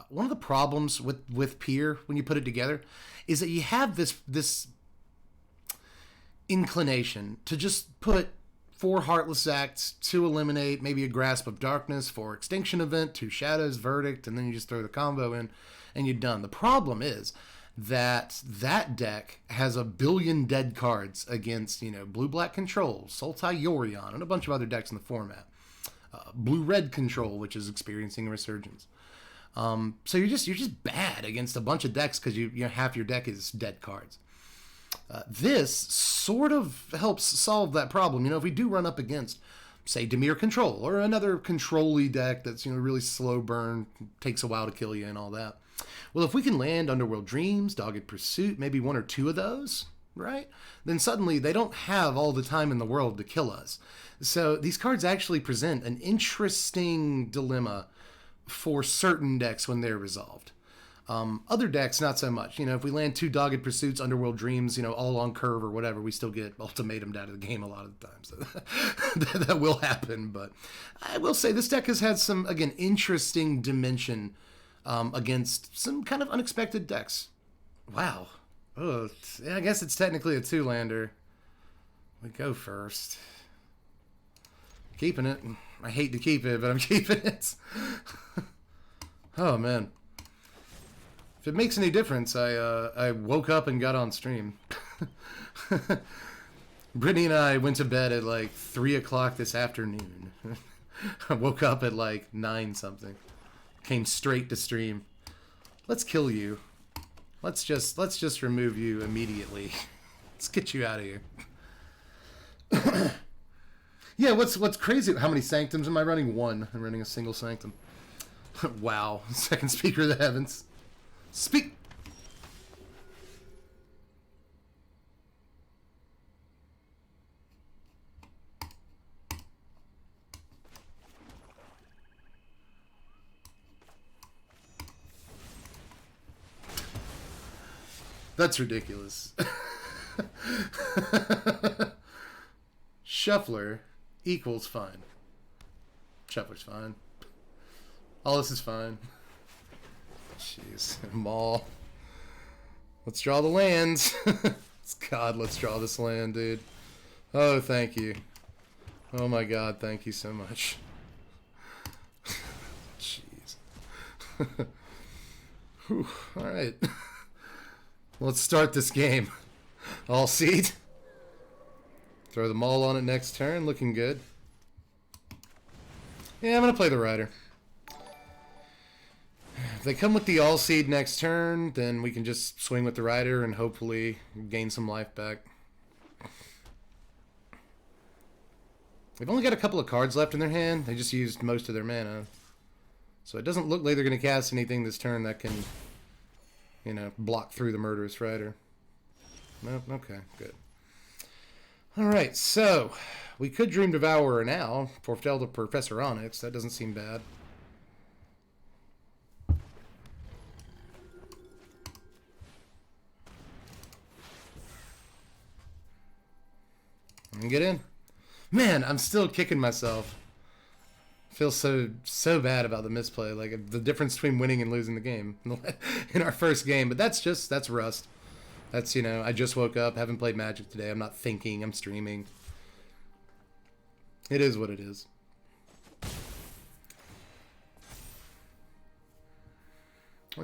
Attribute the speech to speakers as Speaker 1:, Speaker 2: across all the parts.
Speaker 1: one of the problems with Peer when you put it together is that you have this inclination to just put 4 Heartless Acts, 2 Eliminate, maybe a Grasp of Darkness, 4 Extinction Event, 2 Shadows, Verdict, and then you just throw the combo in and you're done. The problem is that deck has a billion dead cards against, Blue-Black Control, Sultai Yorion, and a bunch of other decks in the format. Blue-Red Control, which is experiencing a resurgence. So you're just bad against a bunch of decks because half your deck is dead cards. This sort of helps solve that problem. If we do run up against, say, Dimir Control or another control-y deck that's really slow burn, takes a while to kill you and all that. Well, if we can land Underworld Dreams, Dogged Pursuit, maybe 1 or 2 of those, right? Then suddenly they don't have all the time in the world to kill us. So these cards actually present an interesting dilemma for certain decks when they're resolved. Other decks, not so much. If we land 2 Dogged Pursuits, Underworld Dreams, all on curve or whatever, we still get ultimatumed out of the game a lot of the time. So that will happen. But I will say this deck has had some, again, interesting dimension against some kind of unexpected decks. Wow. Oh, yeah, I guess it's technically a 2-lander. We go first. Keeping it. I hate to keep it, but I'm keeping it. Oh, man. If it makes any difference, I woke up and got on stream. Brittany and I went to bed at like 3 o'clock this afternoon. I woke up at like 9 something. Came straight to stream. Let's kill you. Let's just remove you immediately. Let's get you out of here. Yeah, what's crazy? How many Sanctums am I running? 1. I'm running a single Sanctum. Wow. Second Speaker of the Heavens. Speak. That's ridiculous. Shuffler equals fine. Shuffler's fine. All this is fine. Jeez. Maul. Let's draw the lands. God, let's draw this land, dude. Oh, thank you. Oh my God, thank you so much. Jeez. Whew. All right. Let's start this game. All seed. Throw the Maul on it next turn. Looking good. Yeah, I'm going to play the Rider. If they come with the All Seed next turn, then we can just swing with the Rider and hopefully gain some life back. They've only got a couple of cards left in their hand. They just used most of their mana. So it doesn't look like they're going to cast anything this turn that can, block through the Murderous Rider. No? Okay, good. Alright, so we could Dream Devourer now for Delta Professor Onyx. That doesn't seem bad. And get in. Man, I'm still kicking myself. I feel so bad about the misplay. Like the difference between winning and losing the game in our first game. But that's rust. That's, I just woke up, haven't played Magic today. I'm not thinking, I'm streaming. It is what it is.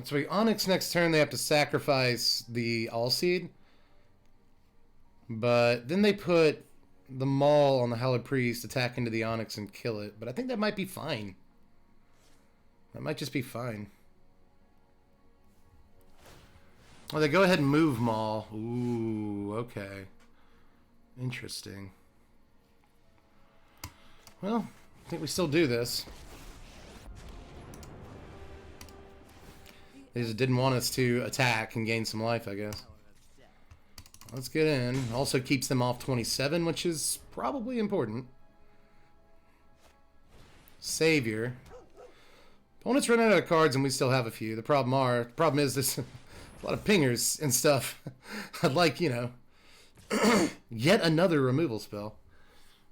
Speaker 1: So we Onyx next turn, they have to sacrifice the All Seed. But then they put the Maul on the Hallowed Priest, attack into the Onyx and kill it. But I think that might be fine. That might just be fine. Oh, they go ahead and move Maul. Ooh, okay. Interesting. Well, I think we still do this. They just didn't want us to attack and gain some life, I guess. Let's get in. Also keeps them off 27, which is probably important. Savior. Opponents run out of cards and we still have a few. The problem is this a lot of pingers and stuff. I'd like, yet another removal spell.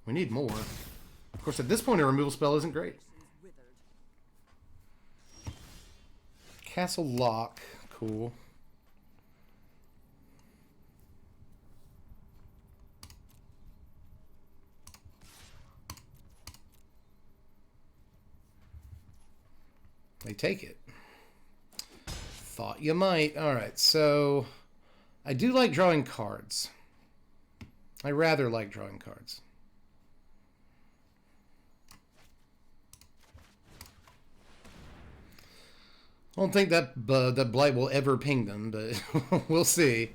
Speaker 1: We need more. Of course, at this point, a removal spell isn't great. Castle Lock. Cool. They take it. Thought you might. Alright, so I do like drawing cards. I rather like drawing cards. I don't think that that Blight will ever ping them, but we'll see.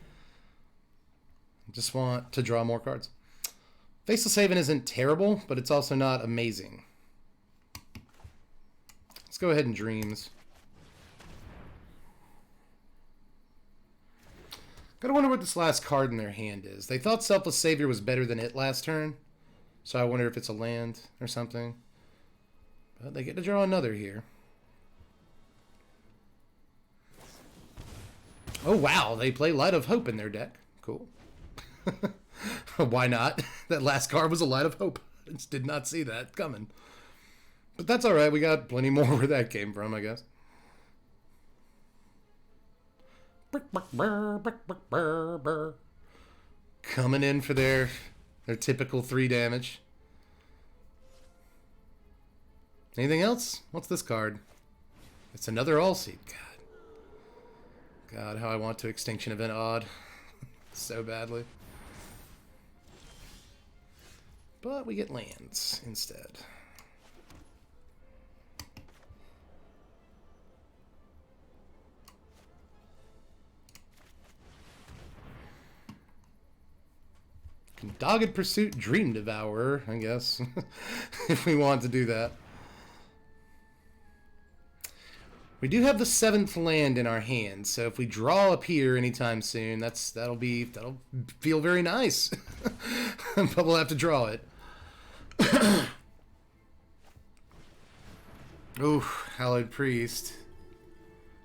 Speaker 1: Just want to draw more cards. Faceless Haven isn't terrible, but it's also not amazing. Let's go ahead and Dreams. Gotta wonder what this last card in their hand is. They thought Selfless Savior was better than it last turn, so I wonder if it's a land or something. But they get to draw another here. Oh wow, they play Light of Hope in their deck. Cool. Why not? That last card was a Light of Hope. I just did not see that coming. But that's alright, we got plenty more where that came from, I guess. Coming in for their typical 3 damage. Anything else? What's this card? It's another All-Seed. God, how I want to Extinction Event Odd. So badly. But we get lands instead. Dogged Pursuit, Dream Devourer, I guess, if we want to do that. We do have the 7th land in our hand, so if we draw a pier anytime soon, that'll feel very nice. But we'll have to draw it. Ooh, Hallowed Priest.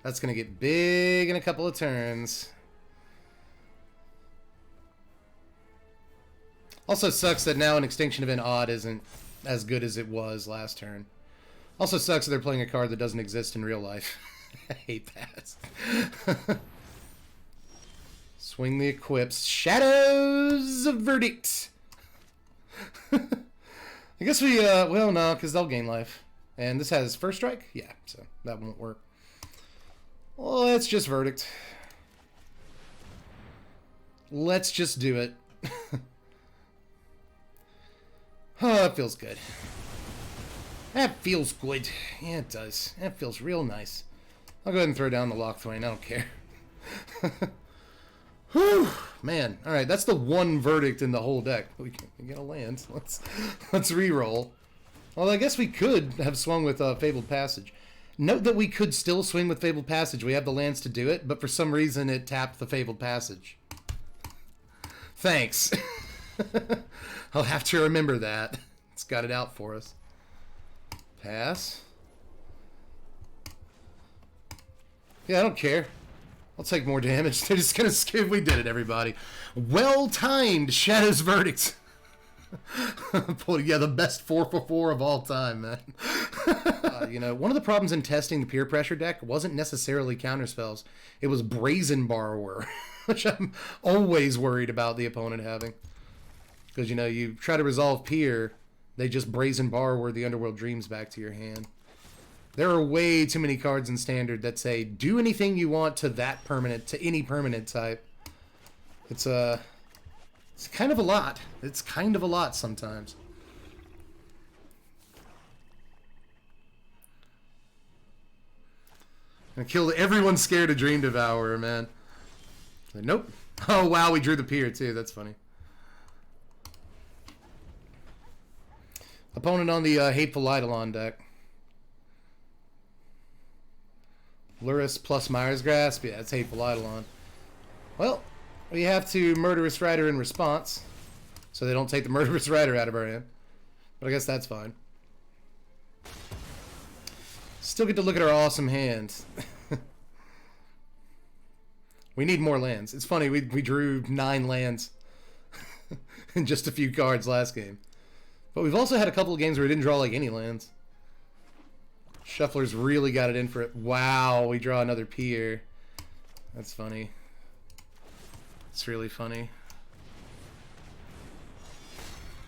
Speaker 1: That's gonna get big in a couple of turns. Also sucks that now an Extinction Event Odd isn't as good as it was last turn. Also sucks that they're playing a card that doesn't exist in real life. I hate that. Swing the Equips. Shadows of Verdict. I guess we, well, no, because they'll gain life. And this has First Strike? Yeah, so that won't work. Well, let's just Verdict. Let's just do it. Oh, that feels good. That feels good. Yeah, it does. That feels real nice. I'll go ahead and throw down the Lockthwain. I don't care. Whew, man. All right, that's the one Verdict in the whole deck. We can get a land. Let's re-roll. Well, I guess we could have swung with Fabled Passage. Note that we could still swing with Fabled Passage. We have the lands to do it, but for some reason it tapped the Fabled Passage. Thanks. I'll have to remember that. It's got it out for us. Pass. Yeah, I don't care. I'll take more damage. They're just gonna skip. We did it, everybody. Well-timed Shadow's Verdict. Yeah, the best 4/4 of all time, man. You know, one of the problems in testing the peer pressure deck wasn't necessarily counterspells. It was Brazen Borrower, which I'm always worried about the opponent having. Because, you know, you try to resolve Pier, they just Brazen Borrower the Underworld Dreams back to your hand. There are way too many cards in Standard that say, do anything you want to that permanent, to any permanent type. It's kind of a lot. It's kind of a lot sometimes. I killed everyone scared of Dream Devourer, man. Nope. Oh, wow, we drew the Pier, too. That's funny. Opponent on the Hateful Eidolon deck. Luris plus Myers Grasp. Yeah, it's Hateful Eidolon. Well, we have to Murderous Rider in response, so they don't take the Murderous Rider out of our hand. But I guess that's fine. Still get to look at our awesome hand. We need more lands. It's funny, we drew 9 lands in just a few cards last game. But we've also had a couple of games where we didn't draw like any lands. Shuffler's really got it in for it. Wow, we draw another pier. That's funny. It's really funny.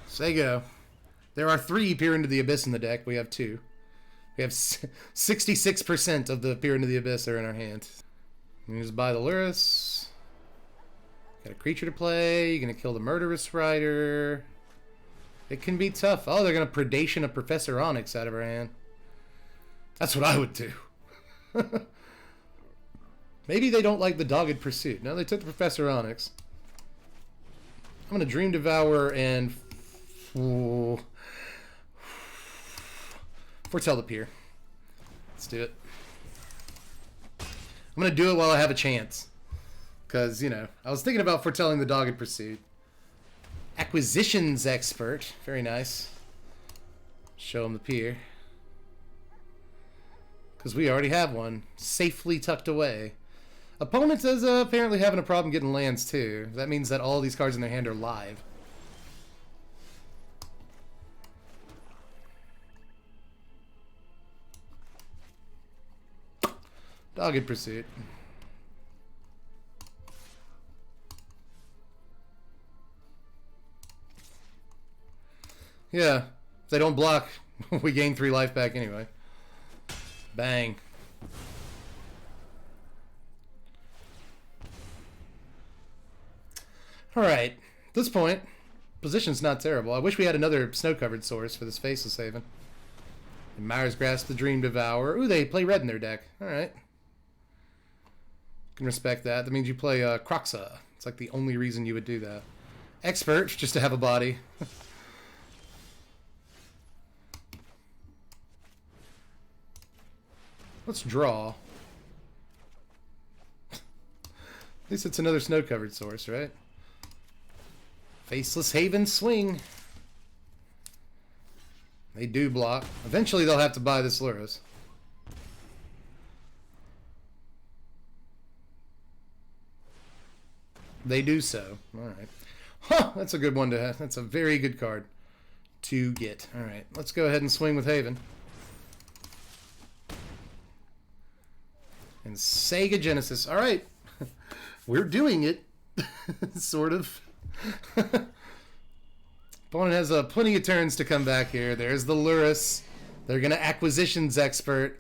Speaker 1: Sego. There are 3 Peer into the Abyss in the deck. We have 2. We have 66% of the Peer into the Abyss are in our hand. You just buy the Lurrus. Got a creature to play. You're going to kill the Murderous Rider. It can be tough. Oh, they're going to Predation a Professor Onyx out of our hand. That's what I would do. Maybe they don't like the Dogged Pursuit. No, they took the Professor Onyx. I'm going to Dream Devour and Foretell the Pier. Let's do it. I'm going to do it while I have a chance. Because, you know, I was thinking about foretelling the Dogged Pursuit. Acquisitions Expert. Very nice. Show him the Pier. Because we already have one. Safely tucked away. Opponent is apparently having a problem getting lands too. That means that all these cards in their hand are live. Dogged Pursuit. Yeah, if they don't block, we gain 3 life back anyway. Bang. Alright, at this point, position's not terrible. I wish we had another snow-covered source for this Faceless Haven. Myers Grasp the Dream Devourer. Ooh, they play red in their deck. Alright. Can respect that. That means you play Croxa. It's like the only reason you would do that. Expert, just to have a body. Let's draw. At least it's another snow-covered source, right? Faceless Haven swing. They do block. Eventually they'll have to buy this Lurrus. They do so. Alright. Huh, that's a good one to have. That's a very good card to get. Alright, let's go ahead and swing with Haven. And Sega Genesis. Alright. We're doing it. Sort of. Opponent has plenty of turns to come back here. There's the Lurrus. They're going to Acquisitions Expert.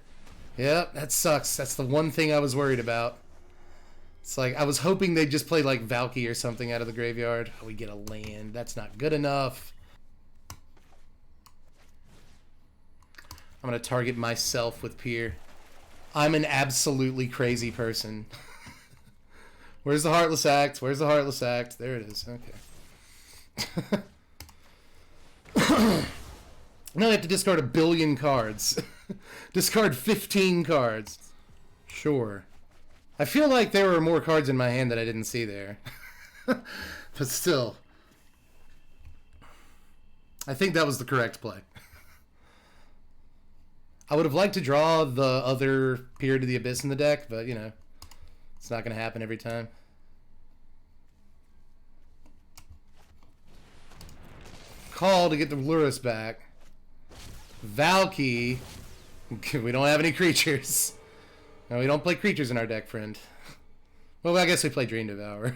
Speaker 1: Yep, that sucks. That's the one thing I was worried about. It's like, I was hoping they'd just play like Valky or something out of the graveyard. Oh, we get a land. That's not good enough. I'm going to target myself with Pier. I'm an absolutely crazy person. Where's the Heartless Act? Where's the Heartless Act? There it is. Okay. Now I have to discard 1 billion cards. Discard 15 cards. Sure. I feel like there were more cards in my hand that I didn't see there. But still. I think that was the correct play. I would have liked to draw the other Peer to the Abyss in the deck, but, you know, it's not going to happen every time. Call to get the Lurrus back. Valky. We don't have any creatures. No, we don't play creatures in our deck, friend. Well, I guess we play Dream Devourer.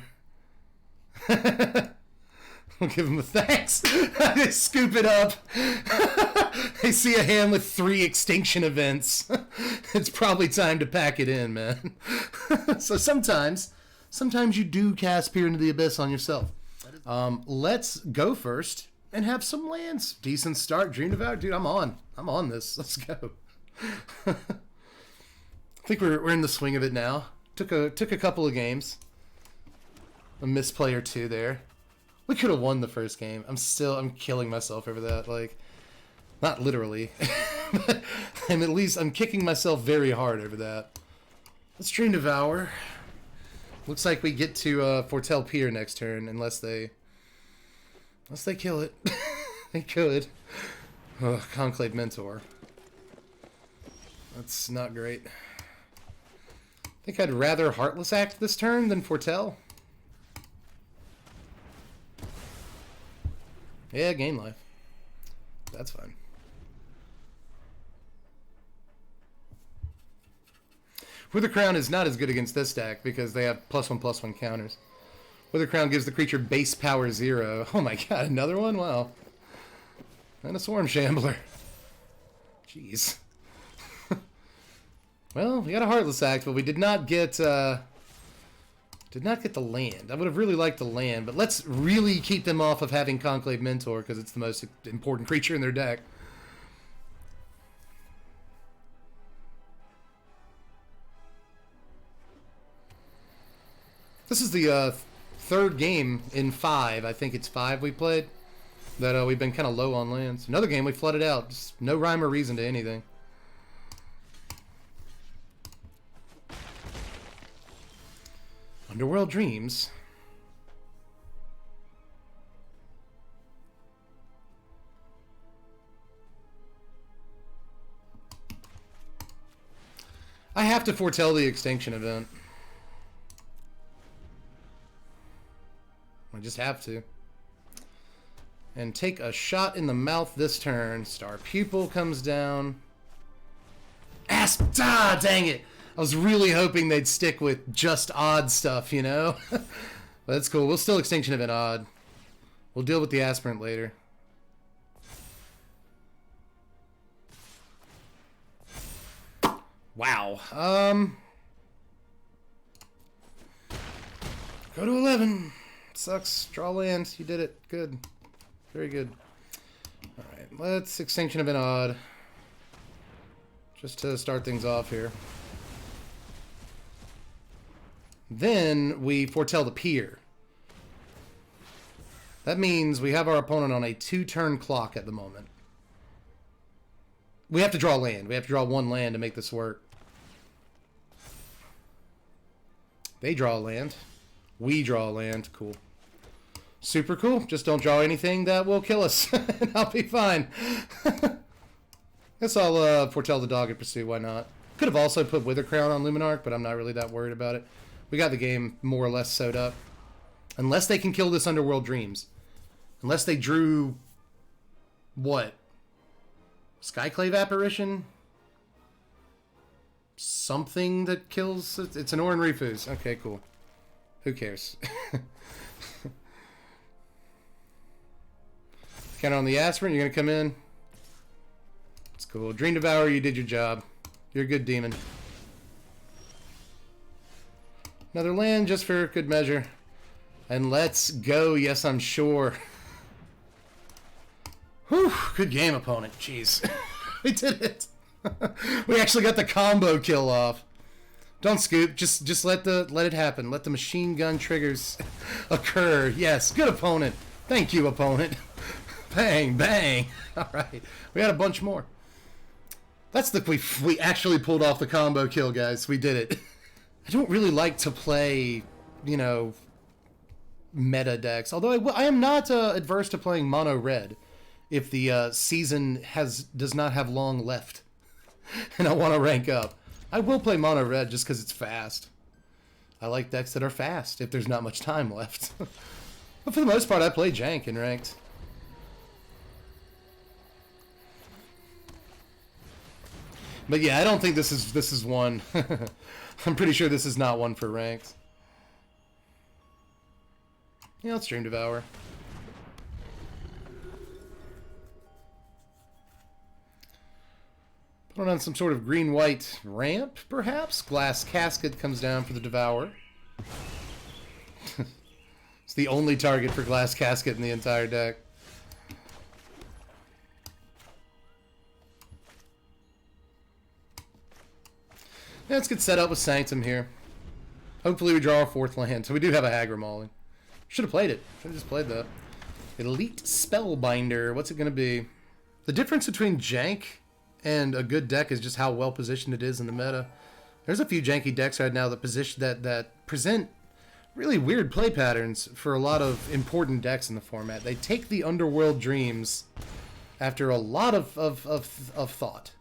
Speaker 1: We'll give him a thanks. They scoop it up. They see a hand with 3 extinction events. It's probably time to pack it in, man. So sometimes you do cast Peer into the Abyss on yourself. Let's go first and have some lands. Decent start. Dream Devourer. Dude, I'm on this. Let's go. I think we're in the swing of it now. Took a couple of games. A misplay or 2 there. We could have won the first game. I'm killing myself over that. Like, not literally. But I'm kicking myself very hard over that. Let's Dream Devour. Looks like we get to foretell Pier next turn unless they kill it. They could. Ugh, Conclave Mentor. That's not great. I think I'd rather Heartless Act this turn than foretell. Yeah, gain life. That's fine. Wither Crown is not as good against this deck because they have +1/+1 counters. Wither Crown gives the creature base power 0. Oh my god, another one? Wow. And a Swarm Shambler. Jeez. Well, we got a Heartless Act, but we did not get the land. I would have really liked the land, but let's really keep them off of having Conclave Mentor because it's the most important creature in their deck. This is the third game in 5. I think it's 5 we played that we've been kind of low on lands. Another game we flooded out. Just no rhyme or reason to anything. Underworld Dreams. I have to foretell the extinction event. I just have to. And take a shot in the mouth this turn. Star Pupil comes down. Ah, dang it! I was really hoping they'd stick with just odd stuff, you know? But that's cool. We'll still Extinction Event odd. We'll deal with the Aspirant later. Wow. Go to 11. Sucks. Draw land. You did it. Good. Very good. Alright, let's Extinction Event odd. Just to start things off here. Then we foretell the Pier. That means we have our opponent on a 2-turn clock at the moment. We have to draw land. We have to draw 1 land to make this work. They draw land. We draw land. Cool. Super cool. Just don't draw anything that will kill us. And I'll be fine. Guess I'll foretell the Dogged Pursuit. Why not? Could have also put Wither Crown on Luminarch, but I'm not really that worried about it. We got the game more or less sewed up. Unless they can kill this Underworld Dreams. Unless they drew... what? Skyclave Apparition? Something that kills... It's an Orin Refuse. Okay, cool. Who cares? Count on the Aspirant. You're going to come in. It's cool. Dream Devourer, you did your job. You're a good demon. Another land just for good measure. And let's go. Yes, I'm sure. Whew. Good game, opponent. Jeez. We did it. We actually got the combo kill off. Don't scoop. Just let it happen. Let the machine gun triggers occur. Yes. Good opponent. Thank you, opponent. Bang, bang. All right. We had a bunch more. That's we actually pulled off the combo kill, guys. We did it. I don't really like to play, you know, meta decks. Although I am not adverse to playing mono red if the season does not have long left and I want to rank up. I will play mono red just because it's fast. I like decks that are fast if there's not much time left. But for the most part, I play Jank in ranked. But yeah, I don't think this is one. I'm pretty sure this is not one for ranked. Yeah, let's Dream Devour. Put on some sort of green-white ramp, perhaps? Glass Casket comes down for the Devour. It's the only target for Glass Casket in the entire deck. Yeah, let's get set up with Sanctum here. Hopefully we draw our 4th land. So we do have a aggro mauling. Should have played it. Should have just played that. Elite Spellbinder. What's it going to be? The difference between Jank and a good deck is just how well positioned it is in the meta. There's a few janky decks right now that present really weird play patterns for a lot of important decks in the format. They take the Underworld Dreams after a lot of thought.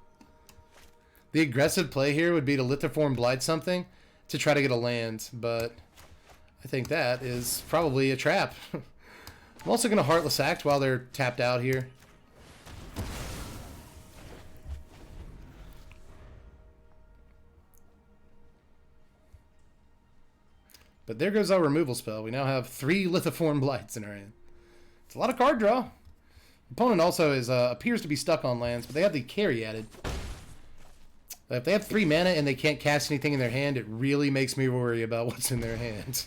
Speaker 1: The aggressive play here would be to Lithiform Blight something to try to get a land, but I think that is probably a trap. I'm also going to Heartless Act while they're tapped out here. But there goes our removal spell. We now have 3 Lithiform Blights in our hand. It's a lot of card draw. Opponent also is appears to be stuck on lands, but they have the carry added. If they have 3 mana and they can't cast anything in their hand, it really makes me worry about what's in their hands.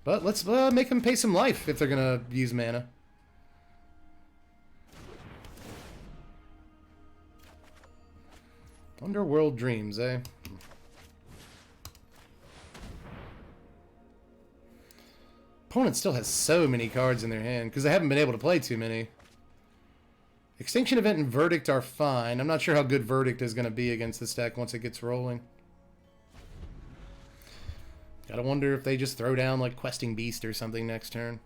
Speaker 1: But let's make them pay some life if they're going to use mana. Underworld Dreams, eh? Opponent still has so many cards in their hand because they haven't been able to play too many. Extinction Event and Verdict are fine. I'm not sure how good Verdict is going to be against this deck once it gets rolling. Gotta wonder if they just throw down like Questing Beast or something next turn.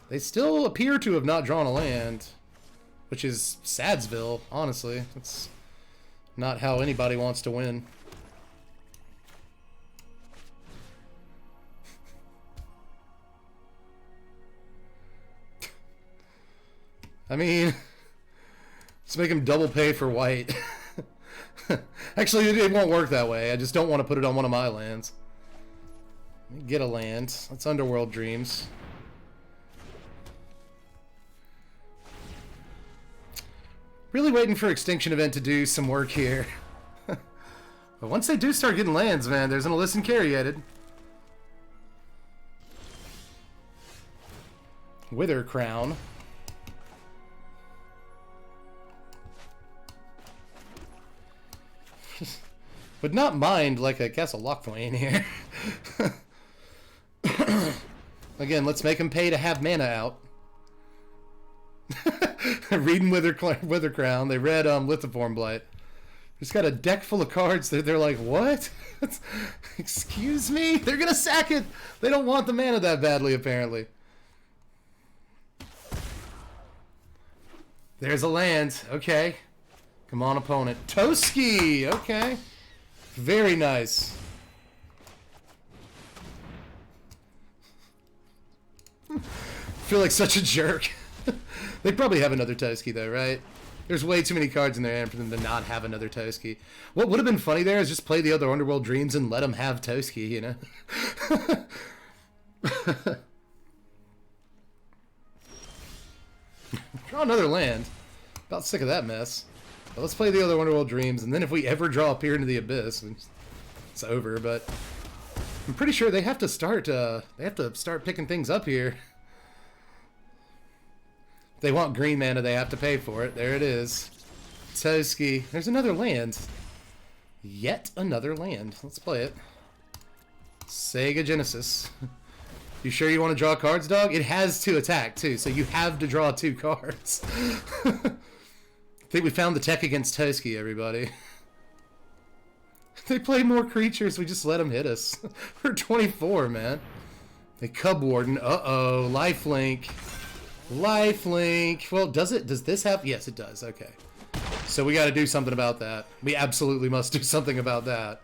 Speaker 1: They still appear to have not drawn a land, which is Sadsville, honestly. That's not how anybody wants to win. I mean, let's make him double pay for white. Actually, it won't work that way. I just don't want to put it on one of my lands. Let me get a land. That's Underworld Dreams. Really waiting for Extinction Event to do some work here. But once they do start getting lands, man, there's an Alyssum Carry added. Wither Crown. Would not mind like a Castle Lockpoint in here. Again, let's make them pay to have mana out. Reading Wither Crown. They read Lithiform Blight. Just got a deck full of cards that they're like, what? Excuse me? They're gonna sack it. They don't want the mana that badly, apparently. There's a land. Okay. Come on, opponent. Toski! Okay. Very nice. Feel like such a jerk. They probably have another Toski, though, right? There's way too many cards in their hand for them to not have another Toski. What would have been funny there is just play the other Underworld Dreams and let them have Toski, you know? Draw another land. About sick of that mess. But let's play the other Underworld Dreams, and then if we ever draw Peer into the Abyss, it's over. But I'm pretty sure they have to start. Picking things up here. If they want green mana, they have to pay for it. There it is. Toski. There's another land. Yet another land. Let's play it. Sega Genesis. You sure you want to draw cards, dog? It has to attack, too, so you have to draw 2 cards. I think we found the tech against Toski, everybody. They play more creatures, we just let them hit us. We're 24, man. They Cub Warden. Uh-oh. Lifelink. Lifelink. Well, does this have... Yes, it does. Okay. So we got to do something about that. We absolutely must do something about that.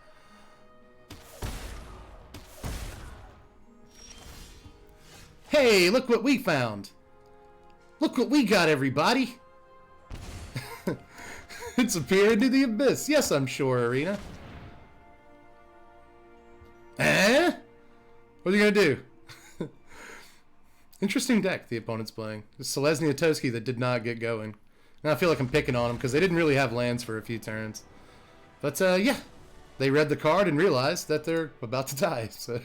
Speaker 1: Hey, look what we found. Look what we got, everybody. It's a Peer into the Abyss. Yes, I'm sure, Arena. Eh? What are you going to do? Interesting deck the opponent's playing. It's Selesnya Toski that did not get going. And I feel like I'm picking on them because they didn't really have lands for a few turns. But, yeah. They read the card and realized that they're about to die. So,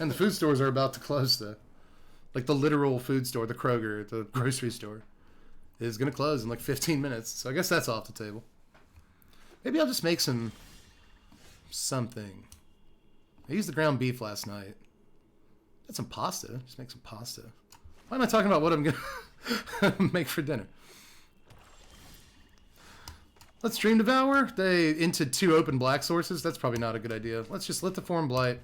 Speaker 1: and the food stores are about to close, though. Like the literal food store, the Kroger, the grocery store, is going to close in like 15 minutes. So I guess that's off the table. Maybe I'll just make something. I used the ground beef last night. Got some pasta. Just make some pasta. Why am I talking about what I'm going to make for dinner? Let's Dream Devour. They into 2 open black sources. That's probably not a good idea. Let's just Lithiform Blight.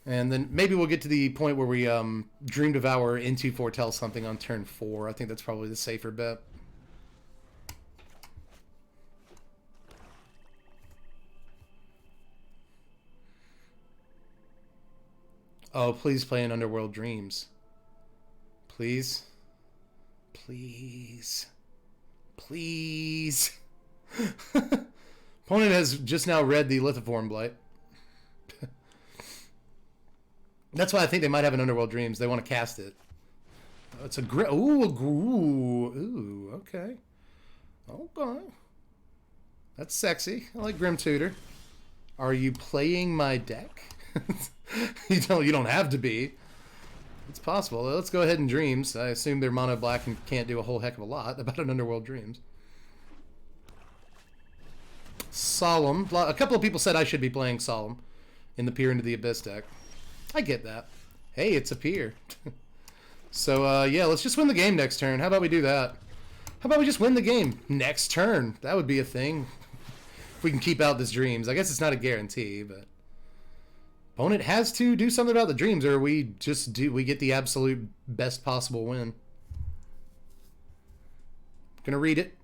Speaker 1: And then maybe we'll get to the point where we Dream Devour into Foretell something on turn 4. I think that's probably the safer bet. Oh, please play in Underworld Dreams. Please. Please. Please. Opponent has just now read the Lithiform Blight. That's why I think they might have an Underworld Dreams. They want to cast it. Oh, it's a ooh, okay. Okay. That's sexy. I like Grim Tutor. Are you playing my deck? You don't have to be. It's possible. Let's go ahead and Dreams. I assume they're mono black and can't do a whole heck of a lot about an Underworld Dreams. Solemn. A couple of people said I should be playing Solemn in the Peer into the Abyss deck. I get that. Hey, it's a Peer. So, yeah, let's just win the game next turn. How about we do that? How about we just win the game next turn? That would be a thing. If we can keep out this Dreams. I guess it's not a guarantee, but... Opponent has to do something about the Dreams, or we get the absolute best possible win. Gonna read it.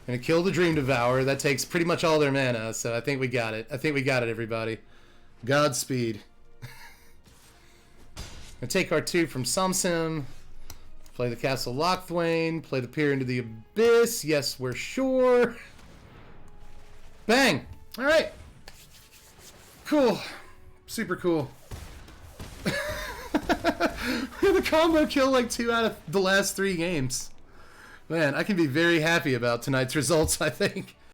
Speaker 1: Gonna kill the Dream Devourer. That takes pretty much all their mana, so I think we got it. I think we got it, everybody. Godspeed. Gonna take our 2 from Samsim. Play the Castle Lochthwain. Play the Peer into the Abyss. Yes, we're sure. Bang! Alright. Cool. Super cool. We have a combo kill like 2 out of the last 3 games. Man, I can be very happy about tonight's results, I think.